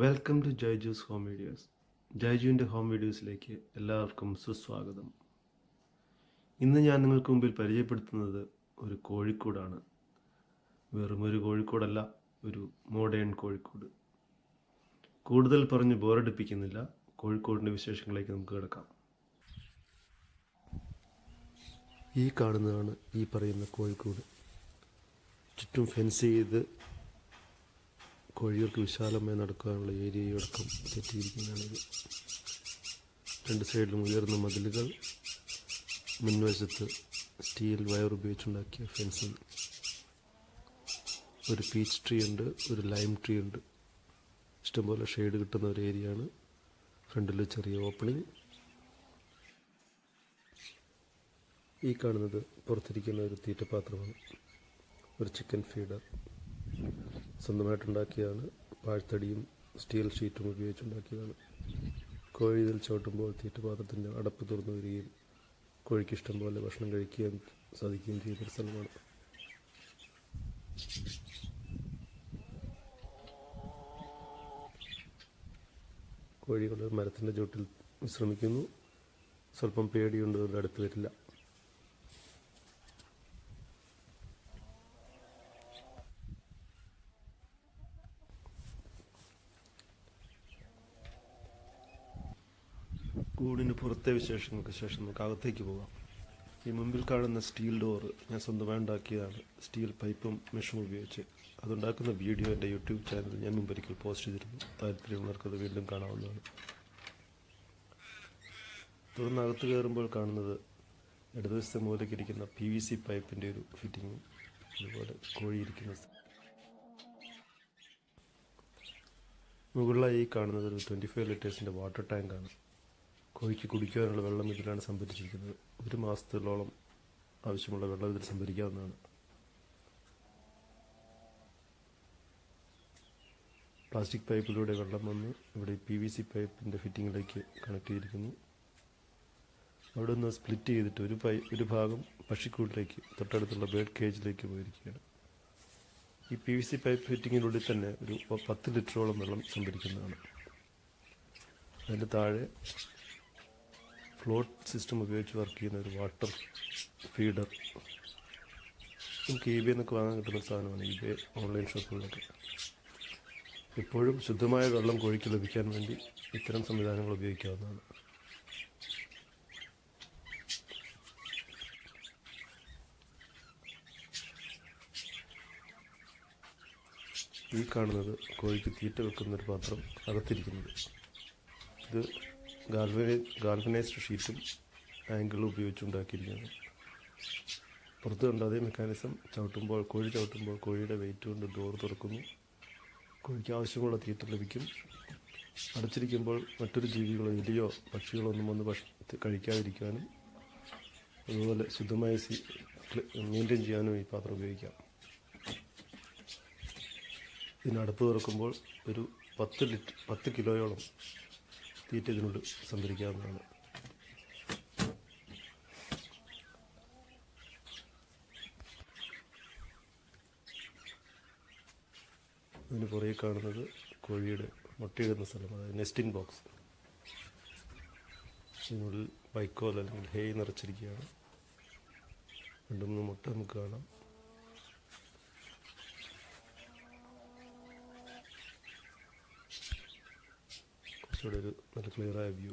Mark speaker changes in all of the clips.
Speaker 1: Welcome to Jayju's home videos. ജയ്ജുവിൻ്റെ home വീഡിയോസിലേക്ക് എല്ലാവർക്കും സുസ്വാഗതം. ഇന്ന് ഞാൻ നിങ്ങൾക്ക് മുമ്പിൽ പരിചയപ്പെടുത്തുന്നത് ഒരു കോഴിക്കൂടാണ്. വെറും ഒരു കോഴിക്കൂടല്ല, ഒരു മോഡേൺ കോഴിക്കൂട്. കൂടുതൽ പറഞ്ഞ് ബോറടിപ്പിക്കുന്നില്ല, കോഴിക്കോടിൻ്റെ വിശേഷങ്ങളിലേക്ക് നമുക്ക് കിടക്കാം. ഈ കാണുന്നതാണ് ഈ പറയുന്ന കോഴിക്കൂട്. ചുറ്റും ഫെൻസ് ചെയ്ത് കോഴികൾക്ക് വിശാലമായി നടക്കാനുള്ള ഏരിയയടക്കം തെറ്റിയിരിക്കുന്നതാണിത്. രണ്ട് സൈഡിലും ഉയർന്ന മതിലുകൾ, മുൻവശത്ത് സ്റ്റീൽ വയർ ഉപയോഗിച്ചുണ്ടാക്കിയ ഫെൻസിങ്. ഒരു പീച്ച് ട്രീ ഉണ്ട്, ഒരു ലൈം ട്രീ ഉണ്ട്. ഇഷ്ടംപോലെ ഷെയ്ഡ് കിട്ടുന്ന ഒരു ഏരിയയാണ്. ഫ്രണ്ടിൽ ചെറിയ ഓപ്പണിങ്. ഈ കാണുന്നത് പുറത്തിരിക്കുന്ന ഒരു തീറ്റപാത്രമാണ്, ഒരു ചിക്കൻ ഫീഡർ. സ്വന്തമായിട്ടുണ്ടാക്കിയതാണ്. പാഴ്ത്തടിയും സ്റ്റീൽ ഷീറ്റും ഉപയോഗിച്ചുണ്ടാക്കിയതാണ്. കോഴി ഇതിൽ ചവിട്ടുമ്പോൾ തീറ്റപാത്രത്തിൻ്റെ അടപ്പ് തുറന്നു വരികയും കോഴിക്ക് ഇഷ്ടം പോലെ ഭക്ഷണം കഴിക്കുകയും സാധിക്കുകയും ചെയ്യുന്നൊരു സ്ഥലമാണ്. കോഴികൾ മരത്തിൻ്റെ ചുവട്ടിൽ വിശ്രമിക്കുന്നു. സ്വല്പം പേടിയുണ്ട്, അവരുടെ അടുത്ത് വരില്ല. കൂടിന് പുറത്തെ വിശേഷങ്ങൾക്ക് ശേഷം നമുക്ക് അകത്തേക്ക് പോകാം. ഈ മുമ്പിൽ കാണുന്ന സ്റ്റീൽ ഡോറ് ഞാൻ സ്വന്തമായി ഉണ്ടാക്കിയതാണ്, സ്റ്റീൽ പൈപ്പും മെഷും ഉപയോഗിച്ച്. അതുണ്ടാക്കുന്ന വീഡിയോ എൻ്റെ യൂട്യൂബ് ചാനലിൽ ഞാൻ മുമ്പൊരിക്കൽ പോസ്റ്റ് ചെയ്തിരുന്നു. താല്പര്യമുള്ളവർക്ക് അത് വീണ്ടും കാണാവുന്നതാണ്. തുടർന്ന് അകത്ത് കയറുമ്പോൾ കാണുന്നത് ഇടതുവശത്തെ മൂലയ്ക്കിരിക്കുന്ന PVC പൈപ്പിൻ്റെ ഒരു ഫിറ്റിങ്ങും അതുപോലെ കോഴിയിരിക്കുന്ന മുകളിലായി കാണുന്നത് ഒരു 25 ലിറ്റേഴ്സിൻ്റെ വാട്ടർ ടാങ്കാണ്. കോഴിക്ക് കുടിക്കാനുള്ള വെള്ളം ഇതിലാണ് സംഭരിച്ചിരിക്കുന്നത്. 1 മാസത്തോളം ആവശ്യമുള്ള വെള്ളം ഇതിൽ സംഭരിക്കാവുന്നതാണ്. പ്ലാസ്റ്റിക് പൈപ്പിലൂടെ വെള്ളം വന്ന് ഇവിടെ PVC പൈപ്പിൻ്റെ ഫിറ്റിങ്ങിലേക്ക് കണക്ട് ചെയ്തിരിക്കുന്നു. അവിടെ നിന്ന് സ്പ്ലിറ്റ് ചെയ്തിട്ട് ഒരു ഭാഗം പക്ഷിക്കൂട്ടിലേക്ക്, തൊട്ടടുത്തുള്ള ബേർഡ് കേജിലേക്ക് പോയിരിക്കുകയാണ്. ഈ PVC പൈപ്പ് ഫിറ്റിങ്ങിനുള്ളിൽ തന്നെ ഒരു 10 ലിറ്ററോളം വെള്ളം സംഭരിക്കുന്നതാണ്. അതിൻ്റെ താഴെ ഫ്ലോട്ട് സിസ്റ്റം ഉപയോഗിച്ച് വർക്ക് ചെയ്യുന്ന ഒരു വാട്ടർ ഫീഡർ. നമുക്ക് eBay എന്നൊക്കെ വാങ്ങാൻ കിട്ടുന്ന സാധനമാണ്, eBay ഓൺലൈൻ ഷോപ്പുകളിലൊക്കെ. എപ്പോഴും ശുദ്ധമായ വെള്ളം കോഴിക്ക് ലഭിക്കാൻ വേണ്ടി ഇത്തരം സംവിധാനങ്ങൾ ഉപയോഗിക്കാവുന്നതാണ്. ഈ കാണുന്നത് കോഴിക്ക് തീറ്റ വെക്കുന്നൊരു പാത്രം, അകത്തിരിക്കുന്നത്. ഇത് ഗാൽവനൈസ്ഡ് ഷീറ്റും ആംഗിളും ഉപയോഗിച്ചുണ്ടാക്കിയിരിക്കുകയാണ്. പുറത്ത് കണ്ട അതേ മെക്കാനിസം. കോഴി ചവിട്ടുമ്പോൾ കോഴിയുടെ വെയിറ്റ് കൊണ്ട് ഡോർ തുറക്കുന്നു. കോഴിക്ക് ആവശ്യമുള്ള തീറ്റ ലഭിക്കും. അടച്ചിരിക്കുമ്പോൾ മറ്റൊരു ജീവികളോ എലിയോ പക്ഷികളോ ഒന്നും വന്ന് കഴിക്കാതിരിക്കാനും അതുപോലെ ശുദ്ധമായി മെയിൻറ്റെയിൻ ചെയ്യാനും ഈ പാത്രം ഉപയോഗിക്കാം. ഇതിനടുപ്പ് തുറക്കുമ്പോൾ ഒരു 10 കിലോയോളം തീറ്റ ഇതിനുള്ളിൽ സംഭരിക്കാവുന്നതാണ്. ഇതിന് പുറകെ കാണുന്നത് കോഴിയുടെ മുട്ടയിടുന്ന സ്ഥലം, അതായത് നെസ്റ്റിംഗ് ബോക്സ്. ഇതിനുള്ളിൽ വൈക്കോൽ അല്ലെങ്കിൽ ഹേയ് നിറച്ചിരിക്കുകയാണ്. 2-3 മുട്ട നമുക്ക് കാണാം. കുറച്ചുകൂടെ ഒരു നല്ല ക്ലിയറായ വ്യൂ.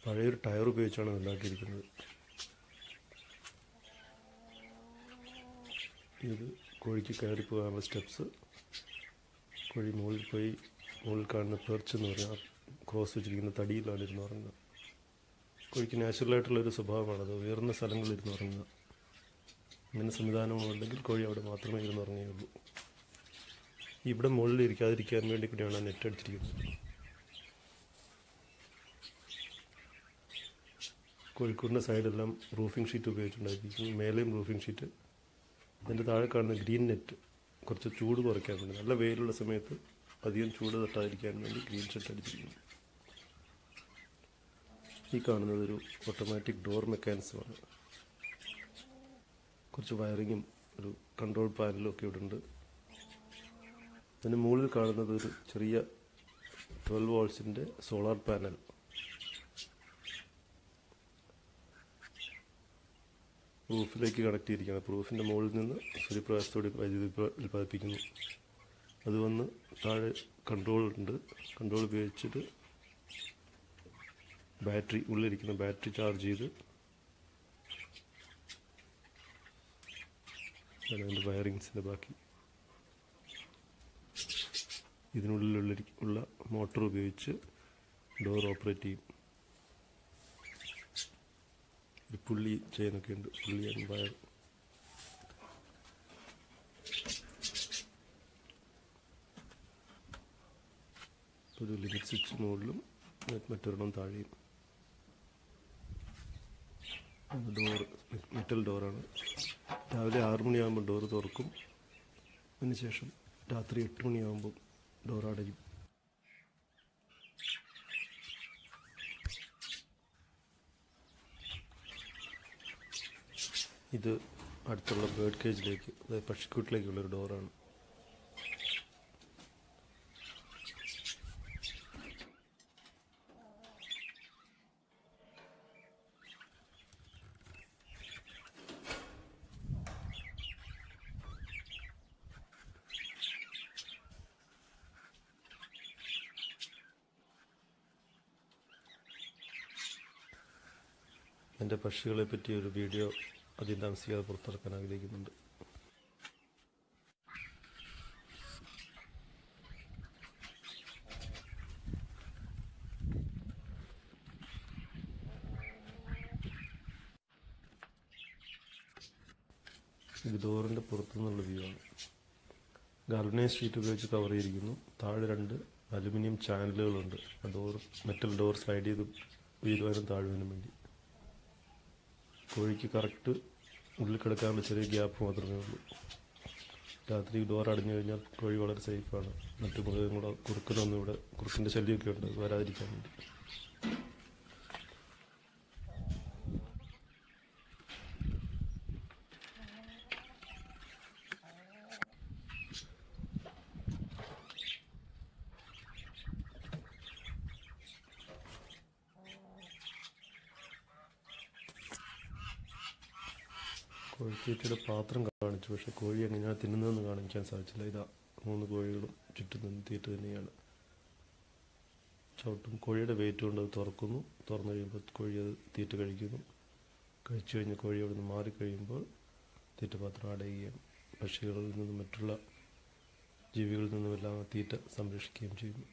Speaker 1: പഴയൊരു ടയർ ഉപയോഗിച്ചാണ് ഉണ്ടാക്കിയിരിക്കുന്നത്. ഇത് കോഴിക്ക് കയറി പോകാനുള്ള സ്റ്റെപ്സ്. കോഴി മുകളിൽ കാണുന്ന പെർച്ച് എന്ന് പറഞ്ഞാൽ ക്രോസ് വെച്ചിരിക്കുന്ന തടിയിലാണ് ഇരുന്ന് ഉറങ്ങുന്നത്. കോഴിക്ക് നാച്ചുറലായിട്ടുള്ളൊരു സ്വഭാവമാണത്, ഉയർന്ന സ്ഥലങ്ങളിൽ ഇരുന്ന് ഉറങ്ങുക. ഇങ്ങനെ സംവിധാനങ്ങളുണ്ടെങ്കിൽ കോഴി അവിടെ മാത്രമേ ഇരുന്ന് ഉറങ്ങുകയുള്ളൂ. ഇവിടെ മുകളിൽ ഇരിക്കാതിരിക്കാൻ വേണ്ടി കൂടിയാണ് നെറ്റ് അടിച്ചിരിക്കുന്നത്. കോഴിക്കോടിൻ്റെ സൈഡെല്ലാം റൂഫിംഗ് ഷീറ്റ് ഉപയോഗിച്ചുണ്ടായിരിക്കുന്നു. മേലെയും റൂഫിംഗ് ഷീറ്റ്. അതിൻ്റെ താഴെ കാണുന്ന ഗ്രീൻ നെറ്റ് കുറച്ച് ചൂട് കുറയ്ക്കാൻ വേണ്ടി, നല്ല വെയിലുള്ള സമയത്ത് അധികം ചൂട് തട്ടാതിരിക്കാൻ വേണ്ടി ഗ്രീൻ ഷീറ്റ് അടിച്ചിരിക്കുന്നു. ഈ കാണുന്നത് ഒരു ഓട്ടോമാറ്റിക് ഡോർ മെക്കാനിസമാണ്. കുറച്ച് വയറിങ്ങും ഒരു കൺട്രോൾ പാനലും ഒക്കെ ഇവിടെ ഉണ്ട്. അതിന് മുകളിൽ കാണുന്നത് ഒരു ചെറിയ 12 വോൾട്സിൻ്റെ സോളാർ പാനൽ. റൂഫിലേക്ക് കണക്ട് ചെയ്തിരിക്കുകയാണ്. റൂഫിൻ്റെ മുകളിൽ നിന്ന് സൂര്യപ്രകാശത്തോടെ വൈദ്യുതി ഉൽപ്പാദിപ്പിക്കുന്നു. അത് വന്ന് താഴെ കൺട്രോൾ ഉണ്ട്. കൺട്രോൾ ഉപയോഗിച്ചിട്ട് ബാറ്ററി, ഉള്ളിലിരിക്കുന്ന ബാറ്ററി ചാർജ് ചെയ്ത് അതിൻ്റെ വയറിങ്സിൻ്റെ ബാക്കി ഇതിനുള്ളിലുള്ള മോട്ടോർ ഉപയോഗിച്ച് ഡോർ ഓപ്പറേറ്റ് ചെയ്യും. ഒരു പുള്ളി ചെയിനൊക്കെ ഉണ്ട്, പുള്ളി ആൻഡ് വയർ. ഒരു ലിമിറ്റ് സ്വിച്ച് മുകളിലും മറ്റൊരെണ്ണം താഴെയും. ഡോർ മെറ്റൽ ഡോറാണ്. രാവിലെ 6 മണിയാകുമ്പോൾ ഡോർ തുറക്കും. അതിനുശേഷം രാത്രി 8 മണിയാകുമ്പോൾ ഡോർ അടയും. ഇത് അടുത്തുള്ള ബേർഡ് കേജിലേക്ക്, അതായത് പക്ഷിക്കൂട്ടിലേക്കുള്ളൊരു ഡോറാണ്. എൻ്റെ പക്ഷികളെ പറ്റി ഒരു വീഡിയോ അധികം താമസിക്കാതെ പുറത്തിറക്കാൻ ആഗ്രഹിക്കുന്നുണ്ട്. ഇത് ഡോറിൻ്റെ പുറത്തുനിന്നുള്ള വ്യൂ ആണ്. ഗാൽവനൈസ് ഷീറ്റ് ഉപയോഗിച്ച് കവർ ചെയ്തിരിക്കുന്നു. താഴെ 2 അലുമിനിയം ചാനലുകളുണ്ട്. ആ മെറ്റൽ ഡോർ സ്ലൈഡ് ചെയ്ത് ഉയരുവാനും താഴുവാനും വേണ്ടി. കോഴിക്ക് കറക്റ്റ് ഉള്ളിൽ കിടക്കാനുള്ള ചെറിയ ഗ്യാപ്പ് മാത്രമേ ഉള്ളൂ. രാത്രി ഡോർ അടഞ്ഞു കഴിഞ്ഞാൽ കോഴി വളരെ സേഫാണ്. മറ്റു മൃഗങ്ങളോ കുറുക്കനൊന്നും ഇവിടെ, കുറുക്കിൻ്റെ ശല്യമൊക്കെ ഉണ്ട്, വരാതിരിക്കാൻ വേണ്ടി. കോഴിത്തീറ്റയുടെ പാത്രം കാണിച്ചു, പക്ഷെ കോഴി എങ്ങനെയാണ് തിന്നുന്നതെന്ന് കാണിക്കാൻ സാധിച്ചില്ല. ഇതാ 3 കോഴികളും ചുറ്റും നിന്ന് തീറ്റ തന്നെയാണ്. ചവിട്ടും കോഴിയുടെ വെയിറ്റ് കൊണ്ട് അത് തുറക്കുന്നു. തുറന്നു കഴിയുമ്പോൾ കോഴി അത് തീറ്റ കഴിക്കുന്നു. കഴിച്ചു കഴിഞ്ഞ് കോഴി അവിടെ നിന്ന് മാറിക്കഴിയുമ്പോൾ തീറ്റപാത്രം അടയുകയും പക്ഷികളിൽ നിന്നും മറ്റുള്ള ജീവികളിൽ നിന്നുമെല്ലാം തീറ്റ സംരക്ഷിക്കുകയും ചെയ്യുന്നു.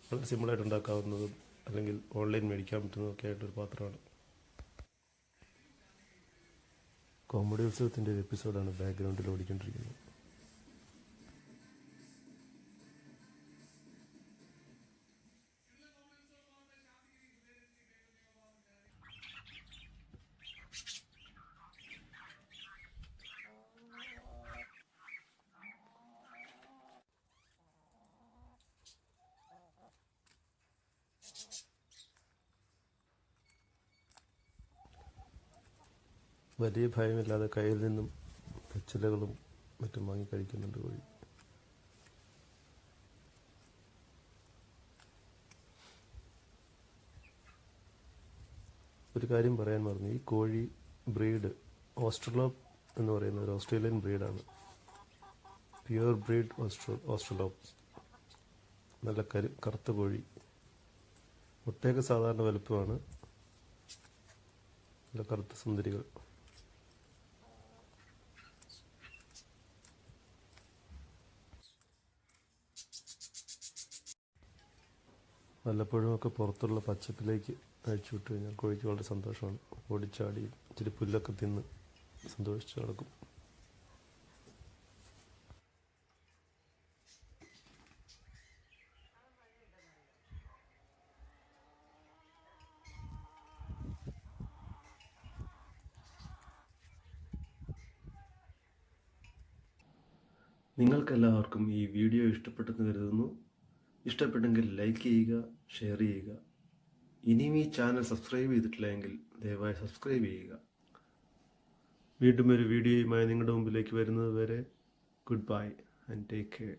Speaker 1: വളരെ സിമ്പിളായിട്ട് ഉണ്ടാക്കാവുന്നതും അല്ലെങ്കിൽ ഓൺലൈൻ മേടിക്കാൻ പറ്റുന്നതൊക്കെ ആയിട്ടൊരു പാത്രമാണ്. കോമഡി ഉത്സവത്തിൻ്റെ ഒരു എപ്പിസോഡാണ് ബാക്ക്ഗ്രൗണ്ടിൽ ഓടിക്കൊണ്ടിരിക്കുന്നത്. വലിയ ഭയമില്ലാതെ കയ്യിൽ നിന്നും പച്ചിലകളും മറ്റും വാങ്ങി കഴിക്കുന്നുണ്ട് കോഴി. ഒരു കാര്യം പറയാൻ മറന്നു. ഈ കോഴി ബ്രീഡ് ഓസ്ട്രലോപ്പ് എന്ന് പറയുന്ന ഒരു ഓസ്ട്രേലിയൻ ബ്രീഡാണ്. Pure breed Australorps. നല്ല കറുത്ത കോഴി. മുട്ടയൊക്കെ സാധാരണ വലുപ്പമാണ്. നല്ല കറുത്ത സുന്ദരികൾ. വല്ലപ്പോഴുമൊക്കെ പുറത്തുള്ള പച്ചപ്പിലേക്ക് അഴിച്ചു വിട്ട് കഴിഞ്ഞാൽ കോഴിക്ക് വളരെ സന്തോഷമാണ്. ഓടിച്ചാടിയും ഇച്ചിരി പുല്ലൊക്കെ തിന്ന് സന്തോഷിച്ച് നടക്കും. നിങ്ങൾക്കെല്ലാവർക്കും ഈ വീഡിയോ ഇഷ്ടപ്പെട്ടെന്ന് കരുതുന്നു. ഇഷ്ടപ്പെട്ടെങ്കിൽ ലൈക്ക് ചെയ്യുക, ഷെയർ ചെയ്യുക. ഇനിയും ഈ ചാനൽ സബ്സ്ക്രൈബ് ചെയ്തിട്ടില്ലെങ്കിൽ ദയവായി സബ്സ്ക്രൈബ് ചെയ്യുക. വീണ്ടും ഒരു വീഡിയോയുമായി നിങ്ങളുടെ മുമ്പിലേക്ക് വരുന്നത് വരെ good bye. and take care.